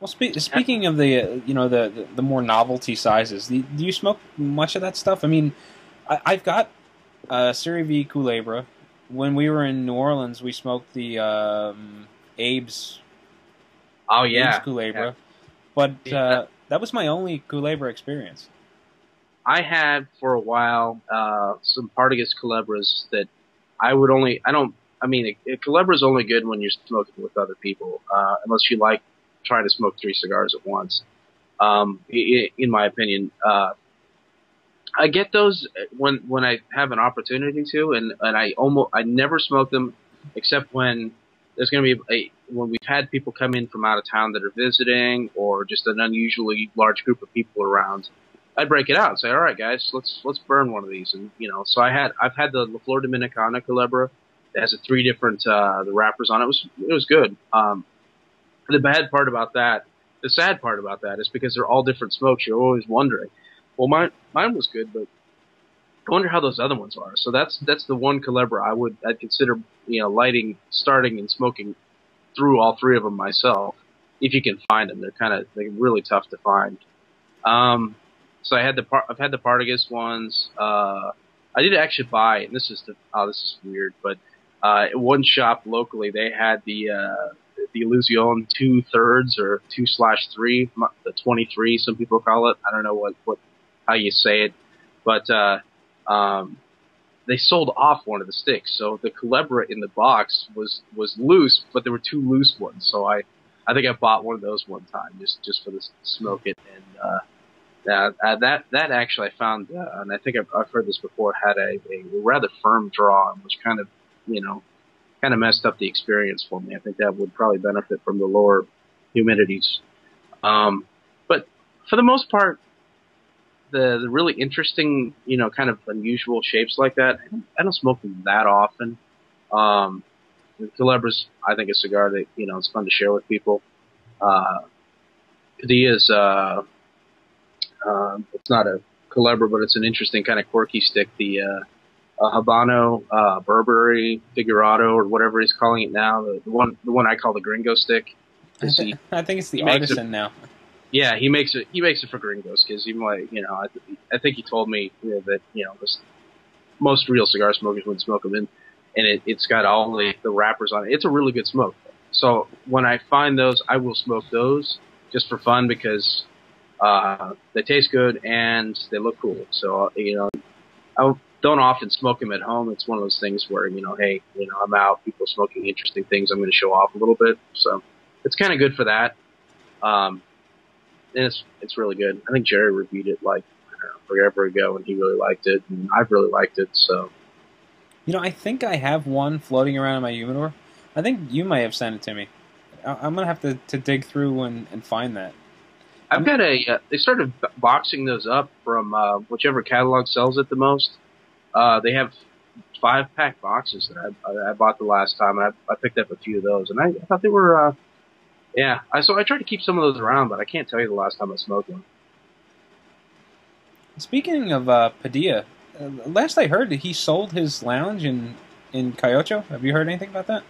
Well, speaking of the the more novelty sizes, do you smoke much of that stuff? I mean, I've got Serie V Culebra. When we were in New Orleans, we smoked the Abe's Oh Abe's yeah, yeah. Culebra, but Yeah. that was my only Culebra experience. I had for a while some Partagas Culebras that I would only. I don't. I mean, a Culebra is only good when you're smoking with other people, unless you like trying to smoke three cigars at once. In my opinion, I get those when I have an opportunity to, and I never smoke them except when there's going to be when we've had people come in from out of town that are visiting or just an unusually large group of people around. I'd break it out and say, all right, guys, let's burn one of these, and so I've had the La Flor Dominicana Culebra that has three different the wrappers on it. It was good. The bad part about that, the sad part about that, is because they're all different smokes. You're always wondering, well, mine was good, but I wonder how those other ones are. So that's the one Culebra I'd consider lighting, starting, and smoking through all three of them myself, if you can find them. They're really tough to find. So I've had the Partagas ones. I did actually buy, and this is weird, but one shop locally they had the Illusion 2/3 or 2/3, the 23 some people call it. I don't know how you say it, but they sold off one of the sticks. So the Culebra in the box was loose, but there were two loose ones. So I think I bought one of those one time just for the smoke it. And that actually I found, and I think I've heard this before, had a rather firm draw and was kind of messed up the experience for me. I think that would probably benefit from the lower humidities. But for the most part, the really interesting, kind of unusual shapes like that, I don't smoke them that often. The Culebra's, I think, a cigar that, it's fun to share with people. Padilla's, it's not a Culebra, but it's an interesting kind of quirky stick. The Habano, Burberry, Figurado, or whatever he's calling it now. The one I call the Gringo stick. I think it's the He makes Artisan now. Yeah, he makes it. He makes it for gringos because even like I think he told me that most real cigar smokers would smoke them in, and it's got all the wrappers on it. It's a really good smoke. So when I find those, I will smoke those just for fun because they taste good and they look cool. So I don't often smoke them at home. It's one of those things where hey, I'm out, people are smoking interesting things. I'm going to show off a little bit. So it's kind of good for that. And it's really good. I think Jerry reviewed it like forever ago, and he really liked it, and I've really liked it. So, I think I have one floating around in my humidor. I think you might have sent it to me. I'm gonna have to dig through and find that. I've got they started boxing those up from whichever catalog sells it the most. They have 5-pack boxes that I bought the last time, and I picked up a few of those, and I thought they were. Yeah, so I try to keep some of those around, but I can't tell you the last time I smoked one. Speaking of Padilla, last I heard, he sold his lounge in Cayocho. Have you heard anything about that?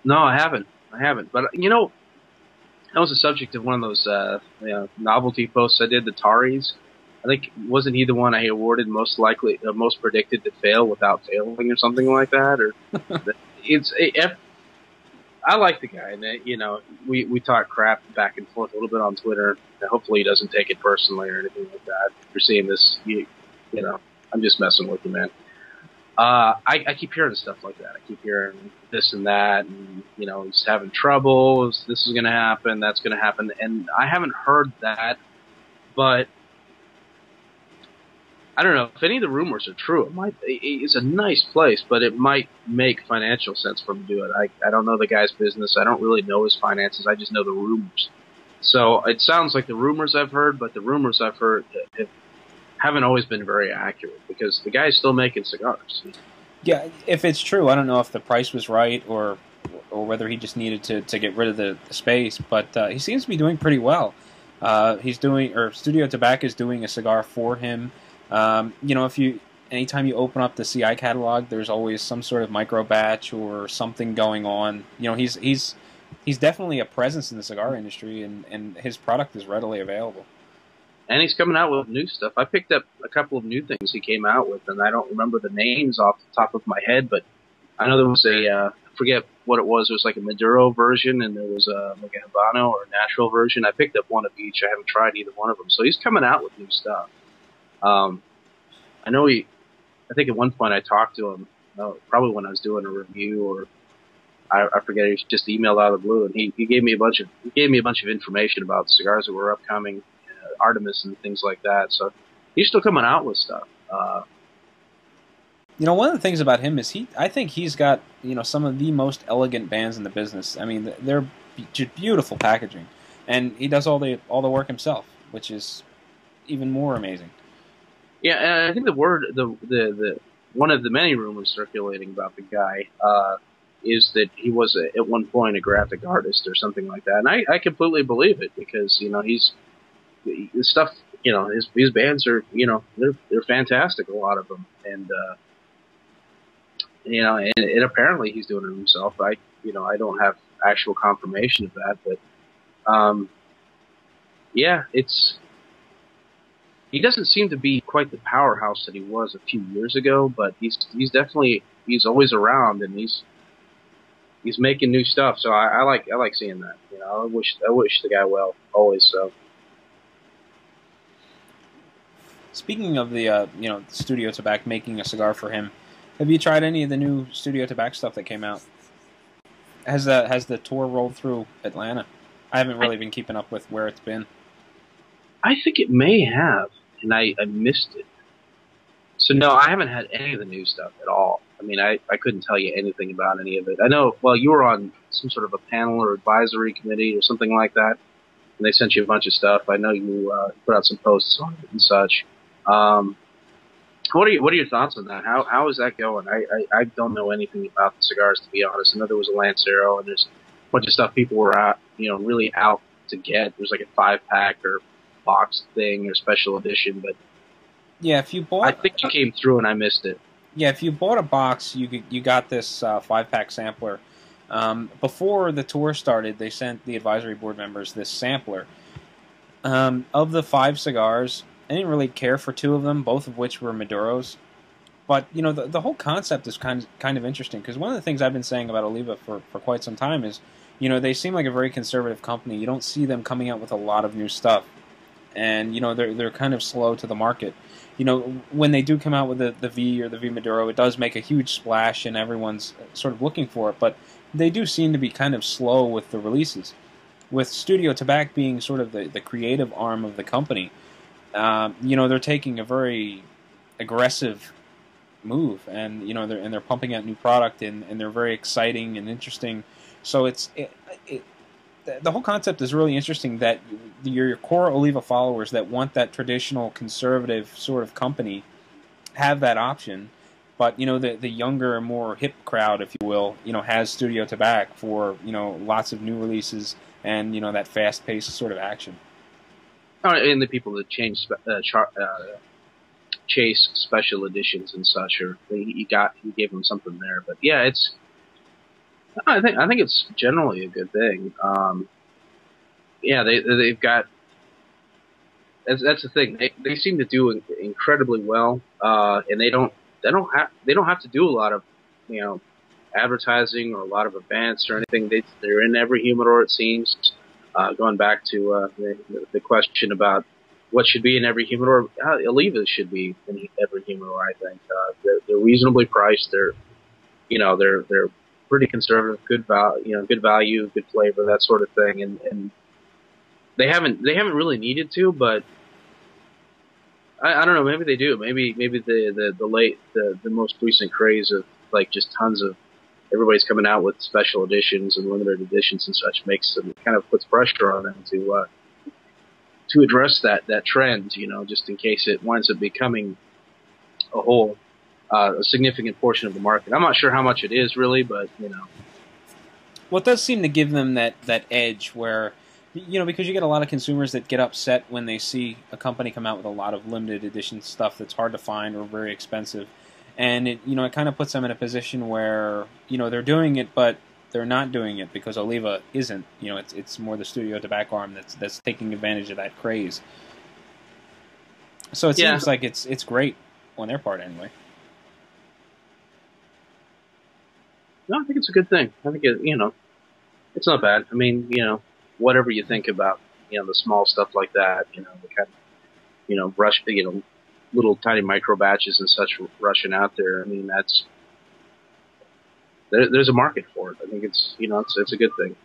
No, I haven't. But that was the subject of one of those novelty posts I did, the Taris. I think wasn't he the one I awarded most predicted to fail without failing or something like that? Or I like the guy, and we talk crap back and forth a little bit on Twitter. And hopefully, he doesn't take it personally or anything like that. If you're seeing this, I'm just messing with you, man. I keep hearing stuff like that. I keep hearing this and that, and he's having trouble. This is going to happen. That's going to happen, and I haven't heard that, but I don't know if any of the rumors are true. It's a nice place, but it might make financial sense for him to do it. I don't know the guy's business. I don't really know his finances. I just know the rumors. So it sounds like the rumors I've heard, but the rumors I've heard haven't always been very accurate because the guy's still making cigars. Yeah, if it's true, I don't know if the price was right or whether he just needed to get rid of the space, but he seems to be doing pretty well. Studio Tobacco is doing a cigar for him. Anytime you open up the CI catalog, there's always some sort of micro batch or something going on. He's he's definitely a presence in the cigar industry, and his product is readily available. And he's coming out with new stuff. I picked up a couple of new things he came out with, and I don't remember the names off the top of my head, but I know there was I forget what it was. It was like a Maduro version, and there was like a Habano or a natural version. I picked up one of each. I haven't tried either one of them. So he's coming out with new stuff. I know I think at one point I talked to him, probably when I was doing a review, or I forget. He just emailed out of the blue, and he gave me a bunch of information about cigars that were upcoming, Artemis and things like that. So he's still coming out with stuff. One of the things about him is I think he's got, some of the most elegant bands in the business. I mean, they're just beautiful packaging, and he does all the work himself, which is even more amazing. Yeah, and I think the one of the many rumors circulating about the guy is that he was at one point a graphic artist or something like that, and I completely believe it, because his stuff, his bands are, they're fantastic, a lot of them, and and apparently he's doing it himself. I don't have actual confirmation of that, but yeah, he doesn't seem to be quite the powerhouse that he was a few years ago, but he's always around, and he's making new stuff. So I like seeing that. I wish the guy well, always. So speaking of the Studio Tobacco making a cigar for him, have you tried any of the new Studio Tobacco stuff that came out? Has the tour rolled through Atlanta? I haven't really been keeping up with where it's been. I think it may have, and I missed it. So no, I haven't had any of the new stuff at all. I mean, I couldn't tell you anything about any of it. I know, well, you were on some sort of a panel or advisory committee or something like that, and they sent you a bunch of stuff. I know you put out some posts on it and such. What are your thoughts on that? How is that going? I don't know anything about the cigars, to be honest. I know there was a Lancero, and there's a bunch of stuff people were out, really out to get. There's like a 5-pack or box thing or special edition, but yeah, if you bought, I think you came through and I missed it. Yeah, if you bought a box, you got this 5-pack sampler. Before the tour started, they sent the advisory board members this sampler. Of the 5 cigars, I didn't really care for 2 of them, both of which were Maduros. But the whole concept is kind of interesting, because one of the things I've been saying about Oliva for quite some time is, they seem like a very conservative company. You don't see them coming out with a lot of new stuff, and they're kind of slow to the market. When they do come out with the V or the V Maduro, it does make a huge splash, and everyone's sort of looking for it. But they do seem to be kind of slow with the releases. With Studio Tobacco being sort of the creative arm of the company, they're taking a very aggressive move, and they're pumping out new product, and they're very exciting and interesting. So the whole concept is really interesting, that your core Oliva followers that want that traditional conservative sort of company have that option, but the younger, more hip crowd, if you will, has Studio Tobacco for lots of new releases and that fast-paced sort of action. And the people that chase special editions and such, or you gave them something there. But yeah, I think it's generally a good thing. Yeah, they've got. That's the thing. They seem to do incredibly well, and they don't have to do a lot of advertising or a lot of events or anything. They're in every humidor, it seems. Going back to the question about what should be in every humidor, Oliva should be in every humidor. I think they're reasonably priced. They're pretty conservative, good value, good flavor, that sort of thing, and they haven't really needed to, but I don't know, maybe they do. Maybe the most recent craze of like just tons of everybody's coming out with special editions and limited editions and such makes them, kind of puts pressure on them to address that trend, just in case it winds up becoming a significant portion of the market. I'm not sure how much it is really, but Well, it does seem to give them that edge where, because you get a lot of consumers that get upset when they see a company come out with a lot of limited edition stuff that's hard to find or very expensive. And it kind of puts them in a position where, they're doing it, but they're not doing it because Oliva isn't. You know, it's more the studio tobacco arm that's taking advantage of that craze. So it Yeah. seems like it's great on their part anyway. No, I think it's a good thing. I think it's not bad. I mean, whatever you think about, the small stuff like that, the kind of, rush, little tiny micro batches and such rushing out there. I mean, there's a market for it. I think it's a good thing.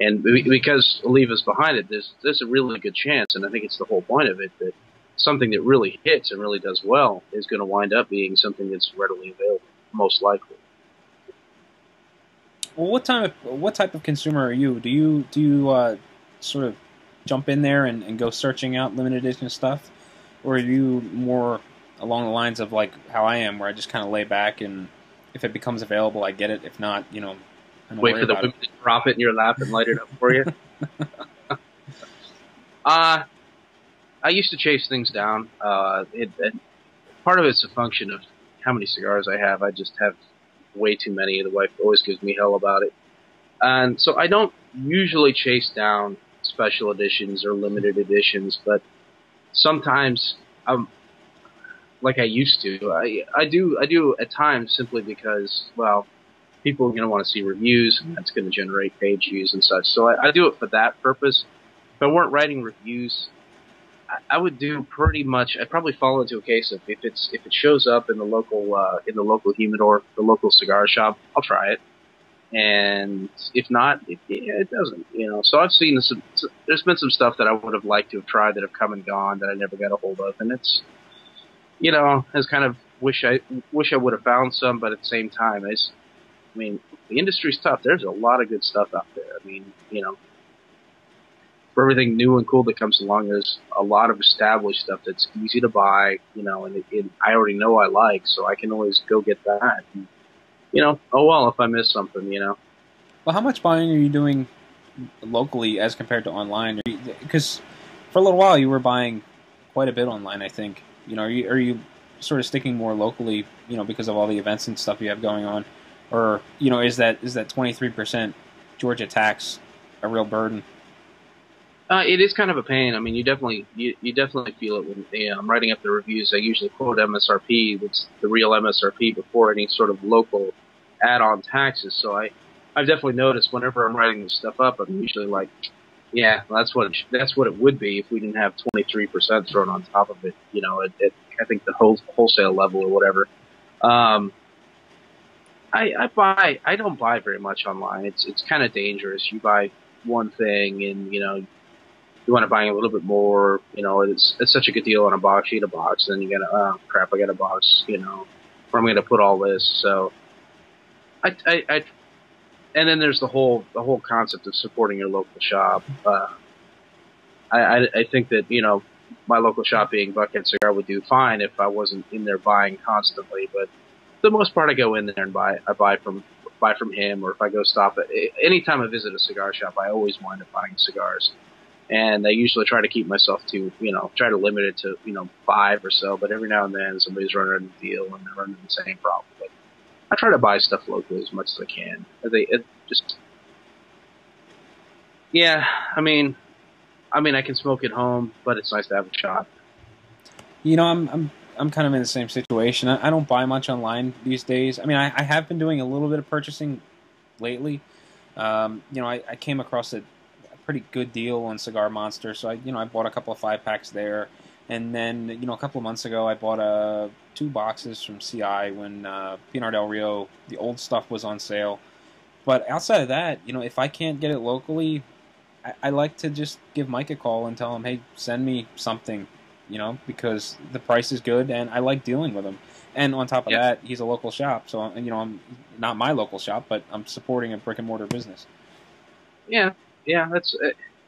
And because Oliva's behind it, there's a really good chance, and I think it's the whole point of it, that something that really hits and really does well is going to wind up being something that's readily available, most likely. Well, what type of consumer are you? Do you sort of jump in there and go searching out limited edition stuff, or are you more along the lines of like how I am, where I just kind of lay back and if it becomes available, I get it. If not, I don't wait worry for the about women to drop it in your lap and light it up for you. I used to chase things down. Part of it's a function of how many cigars I have. I just have way too many. The wife always gives me hell about it. And so I don't usually chase down special editions or limited editions, but sometimes like I used to. I do at times simply because, well, people are going to want to see reviews, and that's going to generate page views and such. So I do it for that purpose. If I weren't writing reviews, I would do pretty much. I'd probably fall into a case of if it shows up in the local humidor, the local cigar shop, I'll try it. And if not, it doesn't. So I've seen this. There's been some stuff that I would have liked to have tried that have come and gone that I never got a hold of, and it's as kind of wish I would have found some, but at the same time, the industry's tough. There's a lot of good stuff out there. I mean, for everything new and cool that comes along, there's a lot of established stuff that's easy to buy, and I already know I like, so I can always go get that. And, oh well, if I miss something, Well, how much buying are you doing locally as compared to online? Because for a little while you were buying quite a bit online, I think. Are you sort of sticking more locally, because of all the events and stuff you have going on, or is that 23% Georgia tax a real burden? It is kind of a pain. I mean, you definitely feel it when I'm writing up the reviews. I usually quote MSRP, that's the real MSRP, before any sort of local add-on taxes. So I've definitely noticed whenever I'm writing this stuff up, I'm usually like, yeah, that's what it would be if we didn't have 23% thrown on top of it. At I think the wholesale level or whatever. I don't buy very much online. It's kind of dangerous. You buy one thing and you want to buy a little bit more. It's such a good deal on a box. You get a box, then you get oh crap, I got a box. Where I'm going to put all this. So and then there's the whole concept of supporting your local shop. I think that my local shop being Buckhead Cigar would do fine if I wasn't in there buying constantly. But for the most part, I go in there and buy from him, or if I go stop at anytime I visit a cigar shop, I always wind up buying cigars. And I usually try to keep myself to, try to limit it to, 5 or so. But every now and then somebody's running a deal and they're running the same problem. But I try to buy stuff locally as much as I can. I can smoke at home, but it's nice to have a shop. I'm kind of in the same situation. I don't buy much online these days. I mean, I have been doing a little bit of purchasing lately. I came across a pretty good deal on Cigar Monster, so I bought a couple of 5-packs there, and then a couple of months ago I bought 2 boxes from CI when Pinar del Rio, the old stuff, was on sale. But outside of that, if I can't get it locally, I like to just give Mike a call and tell him, hey, send me something, because the price is good and I like dealing with him. And on top of that, he's a local shop, so I'm not my local shop, but I'm supporting a brick and mortar business. Yeah, that's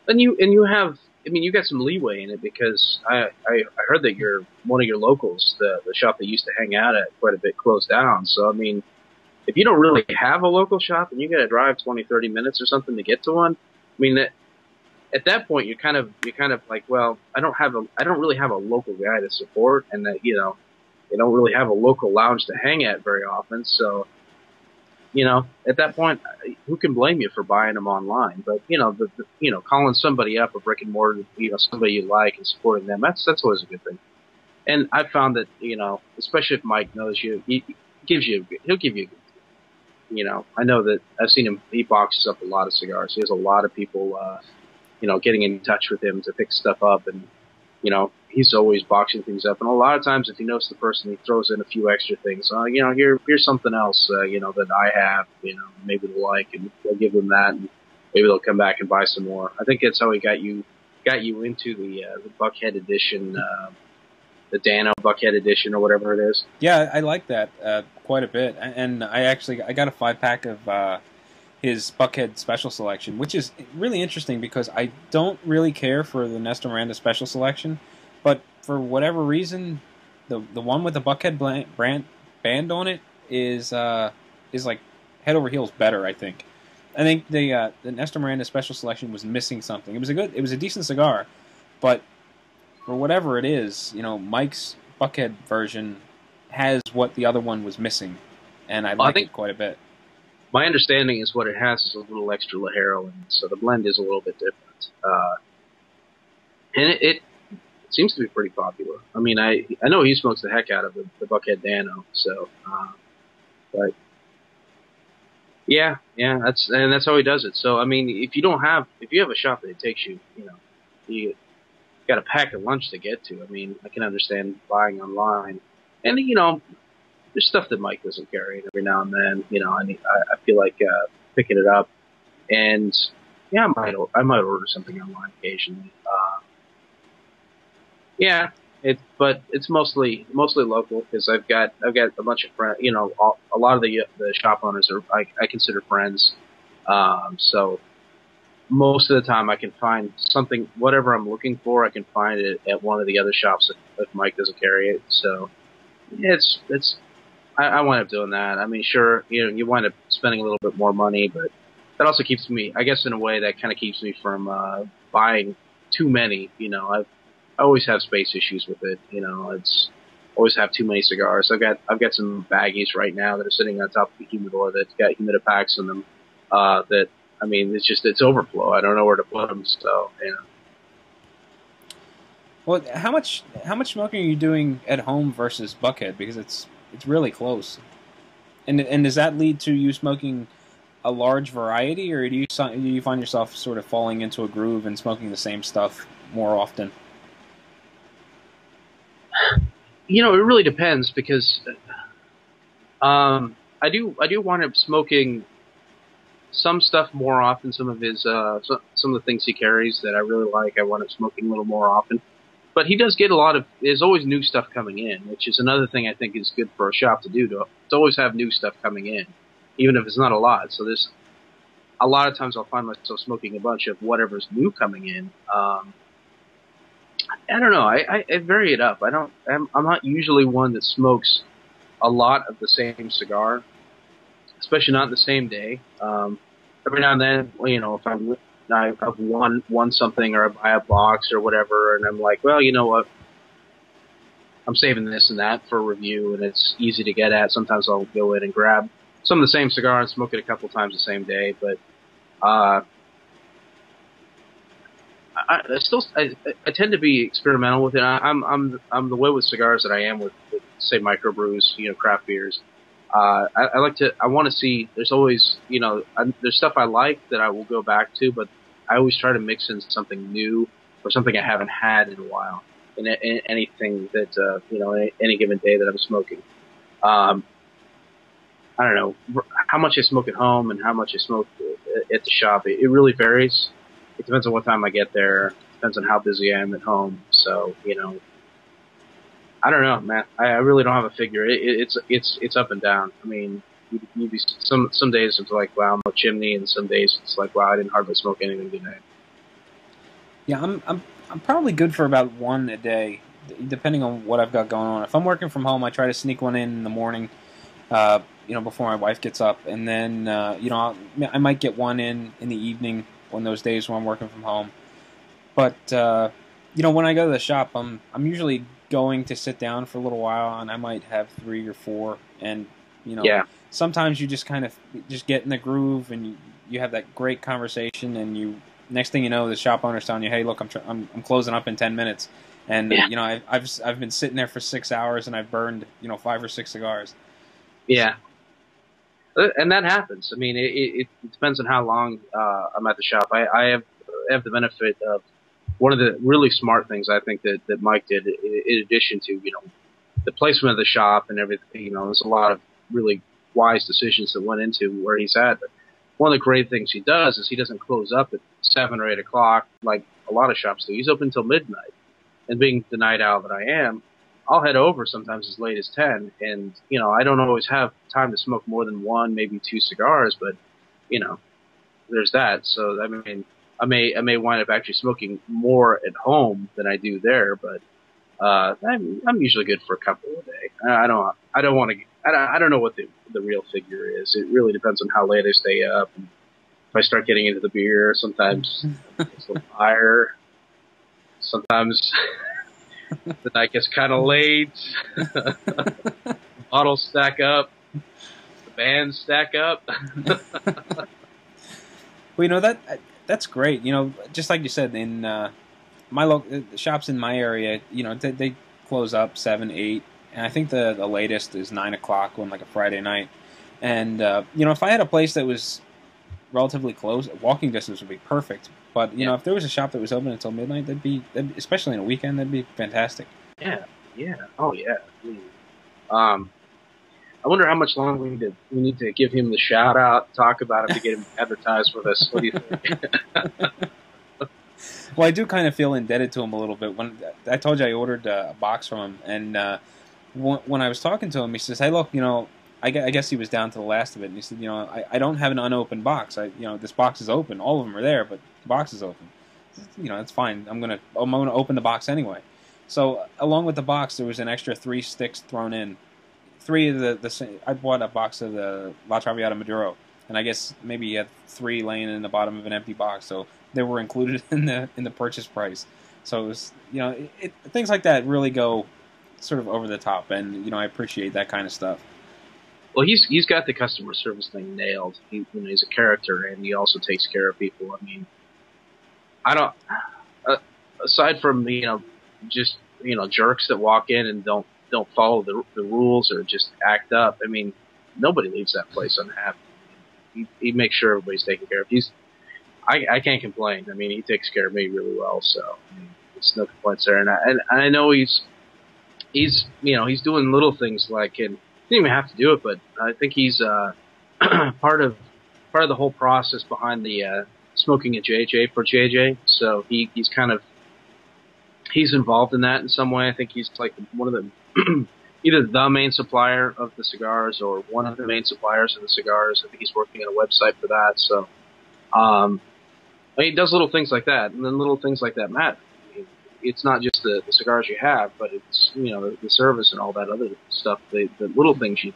and you have. I mean, you got some leeway in it because I heard that one of your locals, the shop that used to hang out at quite a bit, closed down. So I mean, if you don't really have a local shop and you got to drive 20, 30 minutes or something to get to one, I mean, at that point you're kind of like, well, I don't really have a local guy to support, and that you don't really have a local lounge to hang at very often. So At that point, who can blame you for buying them online? But calling somebody up, a brick and mortar, somebody you like, and supporting them, that's always a good thing. And I found that especially if Mike knows you, he'll give you a good I know that I've seen him. He boxes up a lot of cigars. He has a lot of people, getting in touch with him to pick stuff up, and he's always boxing things up. And a lot of times, if he knows the person, he throws in a few extra things. Here's something else, that I have, maybe they'll like, and they'll give them that, and maybe they'll come back and buy some more. I think that's how he got you into the Buckhead edition. The Dano Buckhead edition or whatever it is. Yeah, I like that quite a bit, and I got a 5-pack of his Buckhead Special Selection, which is really interesting because I don't really care for the Nestor Miranda Special Selection, but for whatever reason, the one with the Buckhead band on it is like head over heels better. I think the Nestor Miranda Special Selection was missing something. It was a decent cigar, but for whatever it is, Mike's Buckhead version has what the other one was missing, and I like it quite a bit. My understanding is what it has is a little extra Ligero in it, so the blend is a little bit different. And it seems to be pretty popular. I mean, I know he smokes the heck out of the Buckhead Dano, so, but yeah, that's how he does it. So, I mean, if you have a shop that takes you, you got a pack of lunch to get to. I mean, I can understand buying online, and there's stuff that Mike doesn't carry. Every now and then, I feel like picking it up, and yeah, I might order something online occasionally. But it's mostly local because I've got a bunch of friends. A lot of the shop owners I consider friends, so. Most of the time I can find something, whatever I'm looking for, I can find it at one of the other shops if Mike doesn't carry it. So I wind up doing that. I mean, sure, you wind up spending a little bit more money, but that also keeps me, I guess in a way that kind of keeps me from buying too many. I always have space issues with it. It's always have too many cigars. I've got some baggies right now that are sitting on top of the humidor that's got humidipacks in them that, I mean, it's overflow. I don't know where to put them, so yeah. Well, how much smoking are you doing at home versus Buckhead? Because it's really close. And does that lead to you smoking a large variety, or do you find yourself sort of falling into a groove and smoking the same stuff more often? It really depends because I do wind up smoking some stuff more often. Some of his some of the things he carries that I really like, I wind up smoking a little more often. But he does get there's always new stuff coming in, which is another thing I think is good for a shop to do, to always have new stuff coming in, even if it's not a lot. So there's a lot of times I'll find myself smoking a bunch of whatever's new coming in. I don't know. I vary it up. I'm not usually one that smokes a lot of the same cigar, especially not the same day. Every now and then, if I've won something, or I buy a box or whatever, and I'm like, well, you know what? I'm saving this and that for a review, and it's easy to get at. Sometimes I'll go in and grab some of the same cigar and smoke it a couple times the same day. But I tend to be experimental with it. I'm the way with cigars that I am with say microbrews, craft beers. I want to see, there's always, there's stuff I like that I will go back to, but I always try to mix in something new or something I haven't had in a while in anything that, any given day that I'm smoking. I don't know how much I smoke at home and how much I smoke at the shop. It really varies. It depends on what time I get there. It depends on how busy I am at home. So, I don't know, man. I really don't have a figure. It's up and down. I mean, you'd be some days it's like, wow, I'm a chimney, and some days it's like, wow, I didn't hardly smoke anything today. Yeah, I'm probably good for about one a day, depending on what I've got going on. If I'm working from home, I try to sneak one in the morning, before my wife gets up, and then I might get one in the evening on those days when I'm working from home. But when I go to the shop, I'm usually going to sit down for a little while, and I might have 3 or 4, and sometimes you just kind of just get in the groove, and you have that great conversation, and you next thing you know, the shop owner's telling you, "Hey, look, I'm closing up in 10 minutes," and Yeah. I've been sitting there for 6 hours, and I've burned 5 or 6 cigars. Yeah. And that happens. I mean, it depends on how long I'm at the shop. I have the benefit of one of the really smart things I think that Mike did, in addition to the placement of the shop and everything. There's a lot of really wise decisions that went into where he's at. But one of the great things he does is he doesn't close up at 7 or 8 o'clock like a lot of shops do. He's open until midnight. And being the night owl that I am, I'll head over sometimes as late as 10, and I don't always have time to smoke more than one, maybe two cigars, but there's that. So I mean, I may wind up actually smoking more at home than I do there, but I'm usually good for a couple a day. I don't want to. I don't know what the real figure is. It really depends on how late I stay up. And if I start getting into the beer, sometimes it's a little higher. Sometimes the night gets kind of late. Bottles stack up. The bands stack up. Well, that's great. Just like you said, in the shops in my area, they close up 7, 8, and I think the latest is 9 o'clock on like a Friday night. And if I had a place that was relatively close, walking distance would be perfect. But if there was a shop that was open until midnight, that'd be especially on a weekend, that'd be fantastic. Yeah, oh yeah. I wonder how much longer we need to give him the shout out, talk about him to get him advertised with us. What do you think? Well, I do kind of feel indebted to him a little bit. When I told you I ordered a box from him, and when I was talking to him, he says, "Hey, look, I guess he was down to the last of it." And he said, I don't have an unopened box. This box is open. All of them are there, but the box is open. It's fine. I'm gonna open the box anyway. So along with the box, there was an extra 3 sticks thrown in. 3 of the I bought a box of the La Traviata Maduro, and I guess maybe you had 3 laying in the bottom of an empty box, so they were included in the purchase price. So it was things like that really go sort of over the top, and I appreciate that kind of stuff. Well, he's got the customer service thing nailed. He's a character, and he also takes care of people. I mean, I don't. Aside from just jerks that walk in and don't follow the rules or just act up. I mean, nobody leaves that place unhappy. He makes sure everybody's taken care of. I can't complain. I mean, he takes care of me really well. So I mean, it's no complaints there. And I know he's doing little things like, and he didn't even have to do it, but I think he's part of the whole process behind the smoking a JJ for JJ. So he's involved in that in some way. I think he's like one of the either the main supplier of the cigars or one of the main suppliers of the cigars. I think he's working on a website for that. So he does little things like that, and then little things like that matter. I mean, it's not just the cigars you have, but it's the service and all that other stuff. The little things you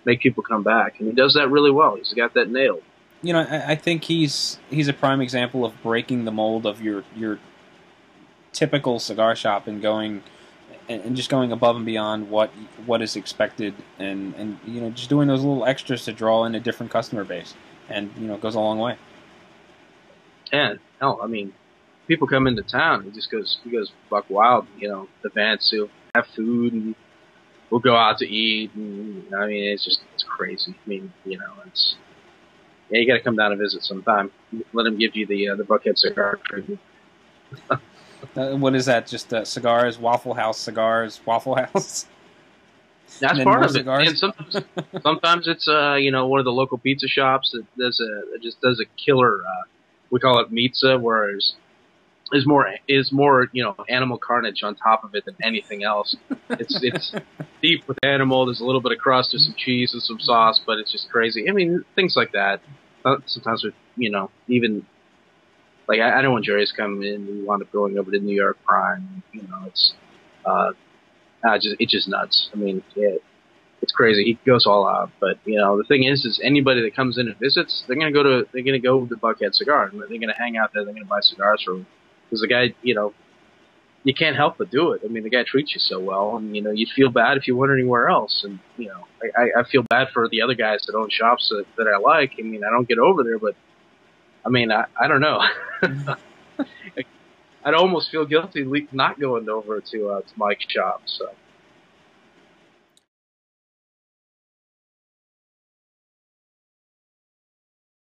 make people come back, and he does that really well. He's got that nailed. I think he's a prime example of breaking the mold of your typical cigar shop and just going above and beyond what is expected, and just doing those little extras to draw in a different customer base, and it goes a long way. And hell, I mean, people come into town, he goes buck wild. The Vance will have food, and we'll go out to eat, and I mean, it's crazy. I mean, you got to come down and visit sometime. Let him give you the Buckhead cigar treatment. What is that? Just cigars, Waffle House cigars, Waffle House. That's part of it. And sometimes it's one of the local pizza shops that does a killer. We call it pizza, where is more animal carnage on top of it than anything else. It's deep with animal. There's a little bit of crust, there's some cheese and some sauce, but it's just crazy. I mean, things like that. Sometimes with even. Like, I know when Jerry's come in, we wound up going over to New York Prime. It's just nuts. I mean, it's crazy. He goes all out. But the thing is anybody that comes in and visits, they're gonna go to Buckhead Cigar, and they're gonna hang out there. They're gonna buy cigars from him, because the guy, you you can't help but do it. I mean, the guy treats you so well, and you know, you'd feel bad if you went anywhere else. And you know, I feel bad for the other guys that own shops that I like. I mean, I don't get over there, but I mean, I don't know. I'd almost feel guilty not going over to Mike's shop. So